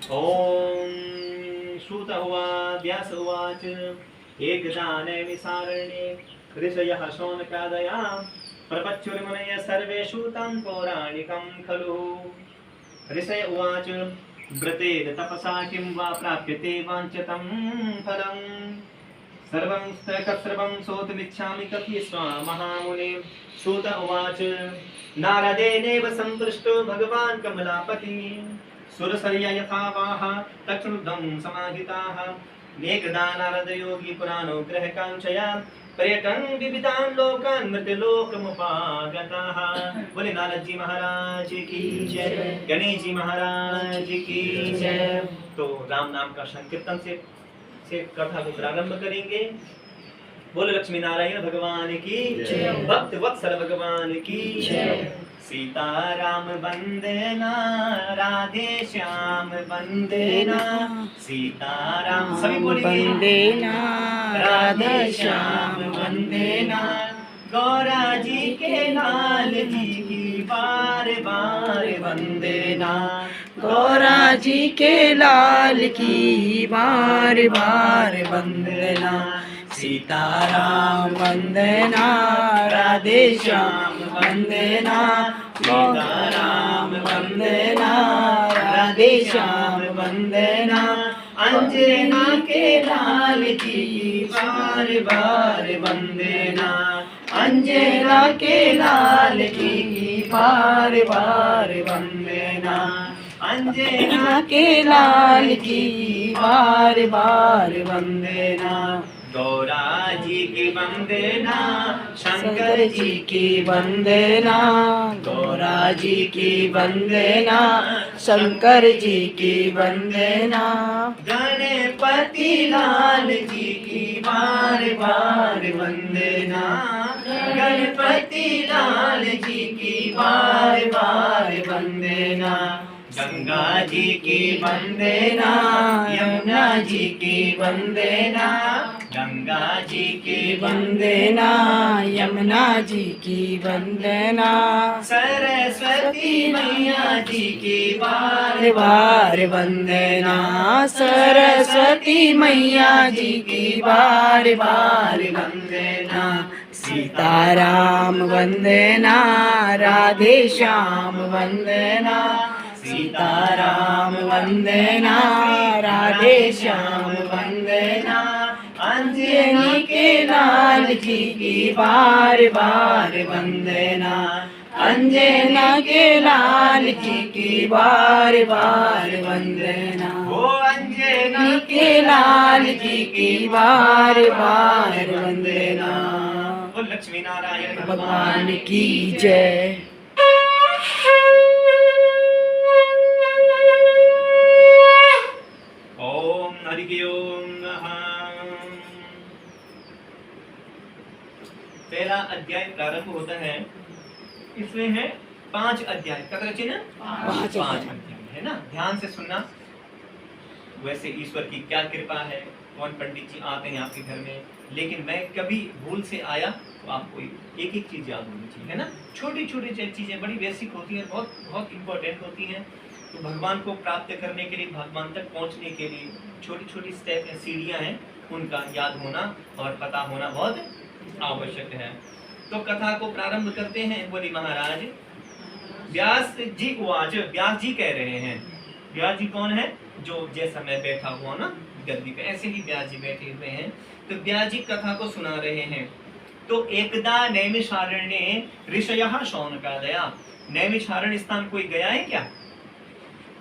ओम श्रुत उवाच व्यास उवाच एकदा नैमिषारण्ये ऋषयः शौनकादया प्रपच्युर्मुनयः सर्वे श्रुतं पौराणिकं खलु। ऋषय उवाच व्रतेन तपसा किं वा प्राप्यते वाञ्छितं फलम् सर्वं सर्वं सोतुमिच्छामि कथयिष्वा महामुने। श्रुत उवाच नारदेनैव संपृष्टो भगवान् कमलापतिः सुरसर्या यथा वाह तक्षुर्धं समाहिताः एकदा नारद योगी पुराणोग्रह कांक्षया पर्यटन विविधान लोकान मृतलोकमुपागताः। बोले नारद जी महाराज की जय, गणेश जी महाराज की जय। तो राम नाम का संकीर्तन से कथा को प्रारंभ करेंगे। बोले लक्ष्मी नारायण भगवान की जय, भक्त वत्सल भगवान की जय। सीताराम वंदना राधे श्याम वंदना सीताराम सभी वंदना राधे श्याम वंदना गौरा जी के लाल जी की बार बार वंदना गौरा जी के लाल की बार बार वंदना सीताराम वंदना राधे श्याम वंदना सीताराम वंदना राधे श्याम वंदना अंजना के लाल की बार बार वंदना अंजना के लाल की बार बार वंदना अंजना के लाल की बार बार वंदना गौरा जी की वंदना शंकर जी की वंदना गौरा जी की वंदना शंकर जी की वंदना गणपति लाल जी की बार बार वंदना गणपति लाल जी की बार बार वंदना गंगा जी की वंदना यमुना जी की वंदना गंगा जी की वंदना यमुना जी की वंदना सरस्वती मैया जी की बार बार वंदना सरस्वती मैया जी की बार बार वंदना सीताराम वंदना राधे श्याम वंदना सीताराम वंदना राधे श्याम वंदना अंजनी के लाल जी की बार बार वंदना अंजना के लाल जी की बार बार वंदना ओ अंजना के लाल जी की बार बार वंदना। लक्ष्मी नारायण भगवान की जय। ओम हरि ओम नमः। पहला अध्याय प्रारंभ होता है। इसमें है 5 अध्याय। क्या रचे ना 5 अध्याय है ना। ध्यान से सुनना। वैसे ईश्वर की क्या कृपा है, कौन पंडित जी आते हैं आपके घर में, लेकिन मैं कभी भूल से आया तो आपको एक एक चीज याद होनी चाहिए है ना। छोटी छोटी चीजें बड़ी बेसिक होती हैं, बहुत बहुत इंपॉर्टेंट होती हैं। तो भगवान को प्राप्त करने के लिए, भगवान तक पहुंचने के लिए छोटी छोटी स्टेप सीढ़ियां हैं, उनका याद होना और पता होना बहुत आवश्यक है। तो कथा को प्रारंभ करते हैं। बोली महाराज व्यास जी उवाच। व्यास जी कह रहे हैं। व्यास जी कौन है? जो जैसा मैं बैठा हुआ ना गद्दी पे, ऐसे ही व्यास जी बैठे हुए हैं। तो व्यास जी कथा को सुना रहे हैं। तो एकदा नैमिषारण्ये ऋषयः शौनकादया। नैमिषारण्य स्थान कोई गया है क्या?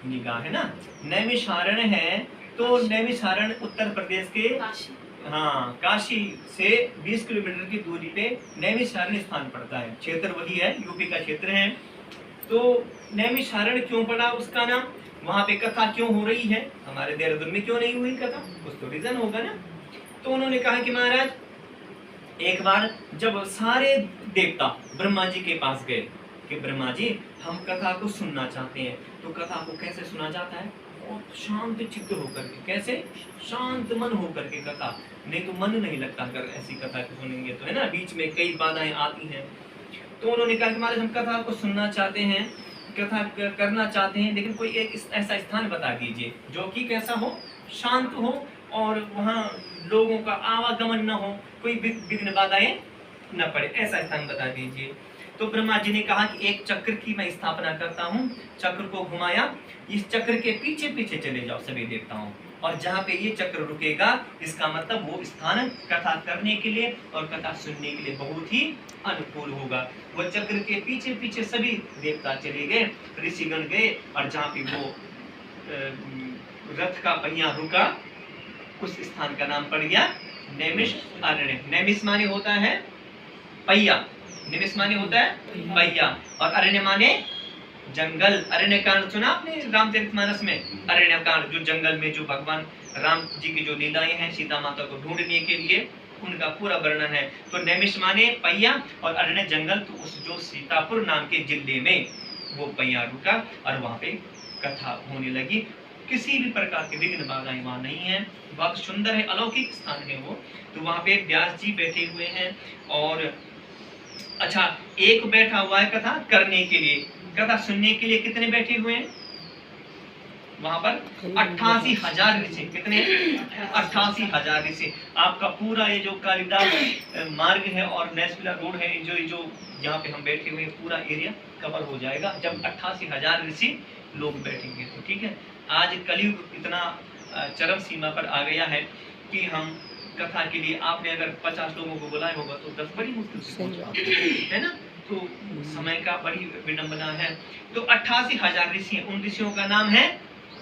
निगाह है ना। नैमिषारण्य है तो नैमिषारण्य उत्तर प्रदेश के हाँ काशी से 20 किलोमीटर की दूरी पे नैमिषारण्य स्थान पड़ता है। क्षेत्र वही है, यूपी का क्षेत्र है। तो नैमिषारण्य क्यों पड़ा उसका नाम? वहां पे कथा क्यों हो रही है? हमारे देहरादून में क्यों नहीं हुई कथा? कुछ तो रीजन होगा ना। तो उन्होंने कहा कि महाराज एक बार जब सारे देवता ब्रह्मा जी के पास गए कि ब्रह्मा जी हम कथा को सुनना चाहते हैं। तो कथा को कैसे सुना जाता है? और शांत चित्त होकर के, कैसे? शांत मन होकर के कथा, नहीं तो मन नहीं लगता अगर ऐसी कथा को सुनेंगे तो, है ना। बीच में कई बाधाएं आती हैं। तो उन्होंने कहा कि महाराज हम कथा को सुनना चाहते हैं, कथा करना चाहते हैं, लेकिन कोई एक ऐसा स्थान बता दीजिए जो कि कैसा हो, शांत हो और वहाँ लोगों का आवागमन न हो, कोई विघ्न बाधाएं न पड़े, ऐसा स्थान बता दीजिए। तो ब्रह्मा जी ने कहा कि एक चक्र की मैं स्थापना करता हूँ। चक्र को घुमाया, इस चक्र के पीछे पीछे चले जाओ सभी देवताओं, और जहाँ पे ये चक्र रुकेगा इसका मतलब वो स्थान कथा करने के लिए और कथा सुनने के लिए बहुत ही अनुकूल होगा। वो चक्र के पीछे पीछे सभी देवता चले गए, ऋषिगण गए, और जहाँ पे वो रथ का पहिया रुका उस स्थान का नाम पड़ गया नैमिष अरण्य। नैमिष माने होता है पहिया, निमिष माने होता है पहिया, और अरण्य माने जंगल। अरण्य कांड सुना आपने रामचरितमानस में? अरण्य कांड, जो जंगल में जो भगवान राम जी की जो लीलाएं हैं सीता माता को ढूंढने के लिए, उनका पूरा वर्णन है। तो नैमिष माने पहिया और अरण्य जंगल। तो उस जो सीतापुर नाम के जिले में वो पहिया रुका और वहां पे कथा होने लगी। किसी भी प्रकार के विघ्न बाधाएं वहां नहीं है, बहुत सुंदर है, अलौकिक स्थान है वो। तो वहां पे व्यास जी बैठे हुए हैं, और अच्छा एक बैठा हुआ है कथा करने के लिए, कथा सुनने के लिए कितने बैठे हुए हैं वहां पर? 88,000 ऋषि। कितने? 88,000 ऋषि। आपका पूरा ये जो कालिदास मार्ग है और नेशनल रोड है, जो यहाँ पे हम बैठे हुए पूरा एरिया कवर हो जाएगा जब 88,000 ऋषि लोग बैठेंगे तो। ठीक है, आज कलयुग इतना चरम सीमा पर आ गया है कि हम कथा के लिए आपने अगर 50 लोगों को बुलाया होगा तो 10 बड़ी मुश्किल से पहुंच पाते, है ना। तो समय का बड़ी विडंबना है। तो 88,000 ऋषि हैं, उन ऋषियों का नाम है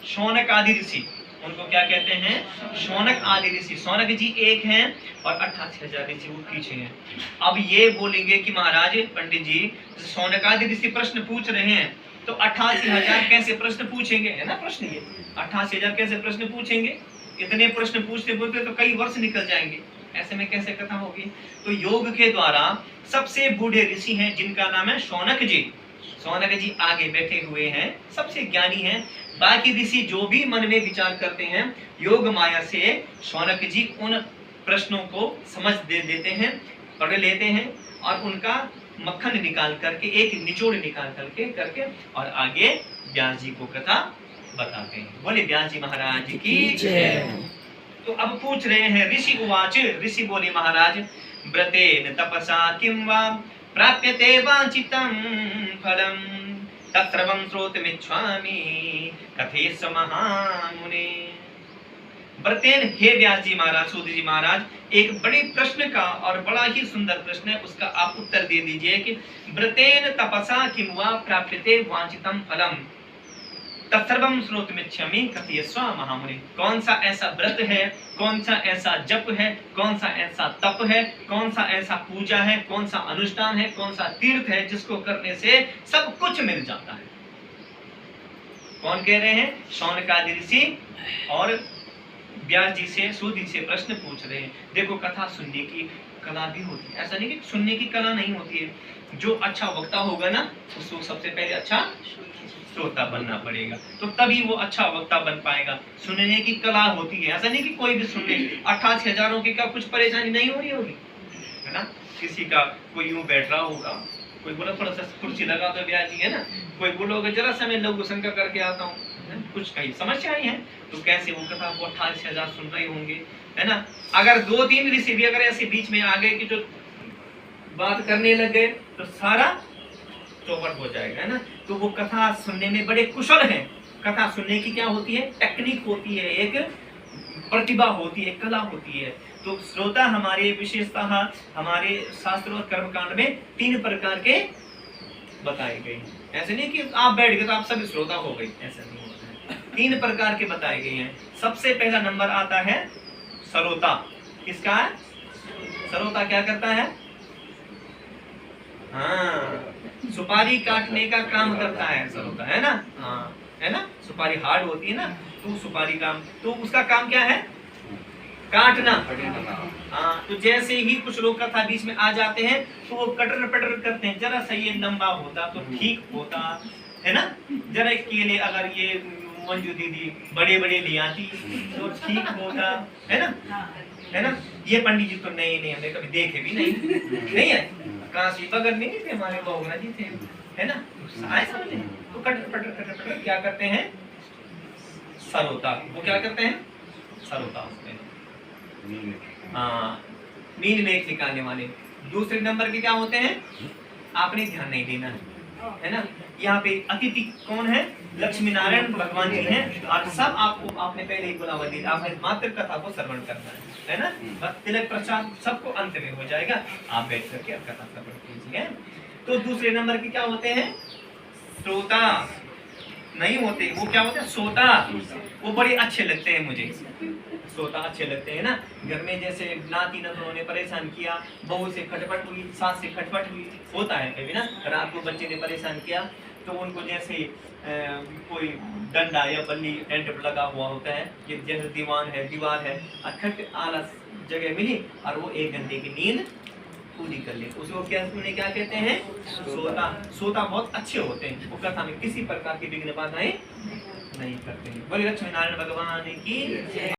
शौनक आदि ऋषि। उनको क्या कहते हैं? शौनक आदि ऋषि। शौनक जी एक हैं और 88,000 ऋषि वो पीछे हैं। अब ये बोलेंगे कि महाराज पंडित जी शौनक आदि ऋषि प्रश्न पूछ रहे हैं तो 88,000 कैसे प्रश्न पूछेंगे, है ना प्रश्न ये। 88,000 कैसे प्रश्न पूछेंगे? इतने प्रश्न पूछते बोलते तो कई वर्ष निकल जाएंगे, ऐसे में कैसे कथा होगी। तो योग के द्वारा सबसे बूढ़े ऋषि हैं जिनका नाम है शौनक जी। शौनक जी आगे बैठे हुए हैं, सबसे ज्ञानी हैं। बाकी ऋषि जो भी मन में विचार करते हैं योग माया से शौनक जी उन प्रश्नों को समझ देते हैं, पढ़ लेते हैं और उनका मक्खन निकाल करके, एक निचोड़ निकाल करके और आगे व्यास जी को कथा बताते हैं। बोले व्यास जी महाराज की जय। तो अब पूछ रहे हैं ऋषि उवाच। ऋषि बोले महाराज व्रतेन तपसा किं वा प्राप्यते वांछितं फलं तत्सर्वं श्रोतुमिच्छामि कथयस्व महामुने। व्रतेन, हे व्यास जी महाराज, सूत जी महाराज, एक बड़े प्रश्न का और बड़ा ही सुंदर प्रश्न है, उसका आप उत्तर दे दीजिए कि व्रतेन तपसा किं वा प्राप्यते वांछितं फलं तत्सर्वं श्रोतुमिच्छामि कथयस्व महामुने। कौन सा ऐसा व्रत है, कौन सा ऐसा जप है, कौन सा ऐसा तप है, कौन सा ऐसा पूजा है, कौन सा अनुष्ठान है, कौन सा तीर्थ है जिसको करने से सब कुछ मिल जाता है? कौन कह रहे हैं? शौनकादि ऋषि और व्यास जी से, सूत जी से प्रश्न पूछ रहे हैं। देखो कथा सुनने की कला भी होती है, ऐसा नहीं कि सुनने की कला नहीं होती है। जो अच्छा वक्ता होगा ना उसको सबसे पहले अच्छा श्रोता बनना पड़ेगा, तो तभी वो अच्छा वक्ता बन पाएगा। सुनने की कला होती है, ऐसा नहीं कि कोई भी सुन ले। 88,000 की क्या कुछ परेशानी नहीं हो रही होगी, है ना। किसी का कोई यूं बैठ रहा होगा, कोई बोला थोड़ा सा कुर्सी लगा दो ब्याह जी, है ना। कोई बोलोगे जरा सा मैं लघु शंका करके आता हूँ, कुछ कहीं समस्याएं हैं, तो कैसे वो कथा को 88,000 सुन रहे होंगे, है ना। अगर 2-3 ऋषि भी अगर ऐसे बीच में आ गए कि जो बात करने लग गए तो सारा चौपट हो जाएगा, है ना। तो वो कथा सुनने में बड़े कुशल हैं। कथा सुनने की क्या होती है? टेक्निक होती है, एक प्रतिभा होती है, कला होती है। तो श्रोता हमारे विशेषतः हमारे शास्त्र और कर्मकांड में 3 प्रकार के बताए गए हैं। ऐसे नहीं कि आप बैठ गए तो आप सभी श्रोता हो गए, ऐसा नहीं होता है। 3 प्रकार के बताए गए हैं। सबसे पहला नंबर आता है श्रोता। किसका है? श्रोता क्या करता है? हाँ, सुपारी काटने का काम करता है श्रोता, है ना। हाँ, है ना। सुपारी हार्ड होती है ना, तो सुपारी काम, तो उसका काम क्या है? काटना। हाँ, तो जैसे ही कुछ लोग कथा बीच में आ जाते हैं तो वो कटर पटर करते हैं, जरा सा ये लंबा होता तो ठीक होता, है ना। जरा केले अगर ये मंजू दीदी बड़े बड़े ले आती तो ठीक होता, है ना, है ना। ये पंडित जी तो नहीं हमने कभी देखे भी नहीं है। काशी बगल में नहीं थे हमारे, बहुगुणा जी थे, है ना। आए समझ में? तो cut cut cut cut cut क्या करते हैं, सरोता, वो क्या करते हैं, सरोता होते हैं। हाँ, नील मेघ निकालने वाले। दूसरे नंबर के क्या होते हैं, आपने ध्यान नहीं देना है ना। यहाँ पे अतिथि कौन है, लक्ष्मी नारायण भगवान जी हैं, और सब आपको आपने पहले ही बुलावा दिया, आपने मात्र कथा को श्रवण करना है ना। बस तिलक प्रसाद सबको अंत में हो जाएगा, आप बैठ करके अब कथा श्रवण कीजिए। तो दूसरे नंबर के क्या होते हैं, श्रोता नहीं होते, वो क्या होते हैं, श्रोता। वो बड़े अच्छे लगते हैं मुझे, श्रोता अच्छे लगते हैं ना। घर में जैसे नाती नतनों ने परेशान किया, बहू से खटपट हुई, सास से खटपट हुई, होता है कभी ना। रात को बच्चे ने परेशान किया तो उनको जैसे कोई डंडा या बल्ली टेंट लगा हुआ होता है, ये जैसे दीवार है, अखट आलस जगह मिली और वो 1 घंटे की नींद पूरी कर ले, उसको क्या, उन्हें क्या कहते हैं, सोता। सोता बहुत अच्छे होते हैं, वो कथा में किसी प्रकार की विघ्न बाधाएं नहीं करते हैं। बोले लक्ष्मी नारायण भगवान की।